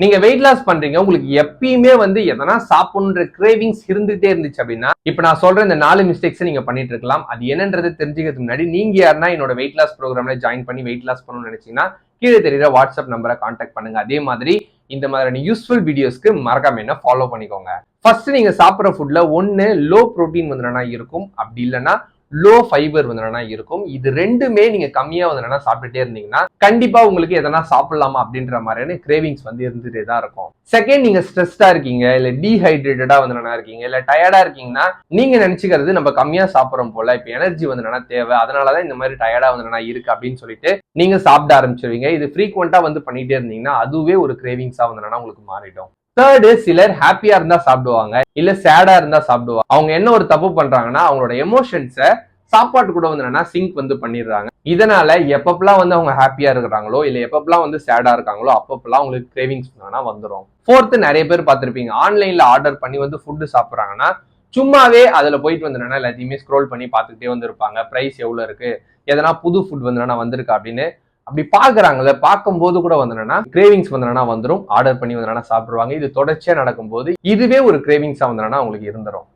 நீங்க weight loss பண்றீங்க, உங்களுக்கு எப்பயுமே வந்து எதனா சாப்பிடணுன்ற கிரேவிங்ஸ் இருந்துட்டே இருந்துச்சு அப்படின்னா, இப்ப நான் சொல்ற இந்த 4 மிஸ்டேக்ஸ் நீங்க பண்ணிட்டு இருக்கலாம். அது என்னன்றது தெரிஞ்சுக்கிறதுக்கு முன்னாடி நீங்க யாருன்னா என்னோட வெயிட் லாஸ் ப்ரோக்ராம்ல ஜாயின் பண்ணி வெயிட் லாஸ் பண்ணணும்னு நினைச்சீங்கன்னா கீழே தெரியுற வாட்ஸ்அப் நம்பரை கான்டாக்ட் பண்ணுங்க. அதே மாதிரி இந்த மாதிரியான யூஸ்ஃபுல் வீடியோஸ்க்கு மறக்காம என்ன ஃபாலோ பண்ணிக்கோங்க. ஃபர்ஸ்ட் நீங்க சாப்பிட்ற ஃபுட்ல ஒன்னு லோ புரோட்டீன் வந்து இருக்கும், அப்படி இல்லைன்னா லோ ஃபைபர் வந்து இருக்கும். இது ரெண்டுமே நீங்க கம்மியா வந்து சாப்பிட்டுட்டே இருந்தீங்கன்னா கண்டிப்பா உங்களுக்கு எதனா சாப்பிடலாமா அப்படின்ற மாதிரியான கிரேவிங்ஸ் வந்து இருந்துட்டே தான் இருக்கும். செகண்ட், நீங்க ஸ்ட்ரெஸ்டா இருக்கீங்க, இல்ல டீஹைட்ரேட்டடா வந்து இருக்கீங்க, இல்ல டயர்டா இருக்கீங்கன்னா நீங்க நினைச்சுக்கிறது நம்ம கம்மியா சாப்பிடறோம் போல, இப்ப எனர்ஜி வந்து தேவை, அதனாலதான் இந்த மாதிரி டயர்டா வந்து இருக்கு அப்படின்னு சொல்லிட்டு நீங்க சாப்பிட ஆரம்பிச்சிருவீங்க. இது ஃப்ரீக்வெண்டா வந்து பண்ணிட்டே இருந்தீங்கன்னா அதுவே ஒரு கிரேவிங்ஸா வந்து உங்களுக்கு மாறிடும். தேர்டு, சிலர் ஹாப்பியா இருந்தா சாப்பிடுவாங்க, இல்ல சேடா இருந்தா சாப்பிடுவாங்க. அவங்க என்ன ஒரு தப்பு பண்றாங்கன்னா அவங்களோட எமோஷன்ஸை சாப்பாட்டு கூட வந்து சிங்க் வந்து பண்ணிடுறாங்க. இதனால எப்பப்பெல்லாம் வந்து அவங்க ஹாப்பியா இருக்கிறாங்களோ இல்ல எப்பப்பெல்லாம் வந்து சேடா இருக்காங்களோ அப்பப்பெல்லாம் அவங்களுக்கு கிரேவிங்ஸ் வந்துடும். ஃபோர்த்து, நிறைய பேர் பார்த்திருப்பீங்க, ஆன்லைன்ல ஆர்டர் பண்ணி வந்து ஃபுட்டு சாப்பிடுறாங்கன்னா சும்மாவே அதுல போயிட்டு வந்து எல்லாத்தையுமே ஸ்க்ரோல் பண்ணி பார்த்துக்கிட்டே வந்து இருப்பாங்க. பிரைஸ் எவ்வளவு இருக்கு, எதனா புது ஃபுட் வந்து வந்திருக்கா அப்படின்னு அப்படி பாக்குறாங்கல்ல, பார்க்கும்போது கூட வந்து கிரேவிங்ஸ் வந்து வந்துடும். ஆர்டர் பண்ணி வந்து சாப்பிடுவாங்க. இது தொடர்ச்சியா நடக்கும்போது இதுவே ஒரு கிரேவிங்ஸா வந்து உங்களுக்கு இருந்துரும்.